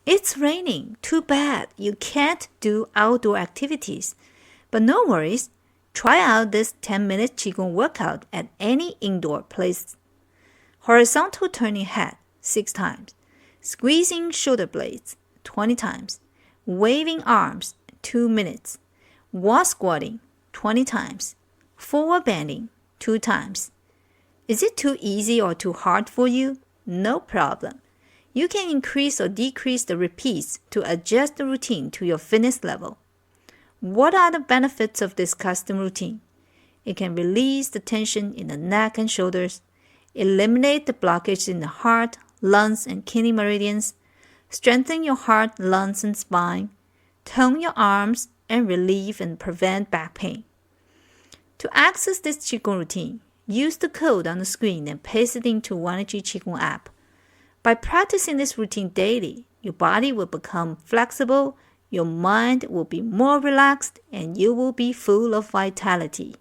It's raining. Too bad. You can't do outdoor activities. But no worries. Try out this 10-minute Qigong workout at any indoor place. Horizontal turning head 6 times. Squeezing shoulder blades 20 times. Waving arms 2 minutes. Wall squatting 20 times. Forward bending 2 times. Is it too easy or too hard for you? No problem. You can increase or decrease the repeats to adjust the routine to your fitness level. What are the benefits of this custom routine? It can release the tension in the neck and shoulders, eliminate the blockage in the heart, lungs, and kidney meridians, strengthen your heart, lungs, and spine, tone your arms, and relieve and prevent back pain. To access this Qigong routine, use the code on the screen and paste it into Onenergy Qigong app. By practicing this routine daily, your body will become flexible, your mind will be more relaxed, and you will be full of vitality.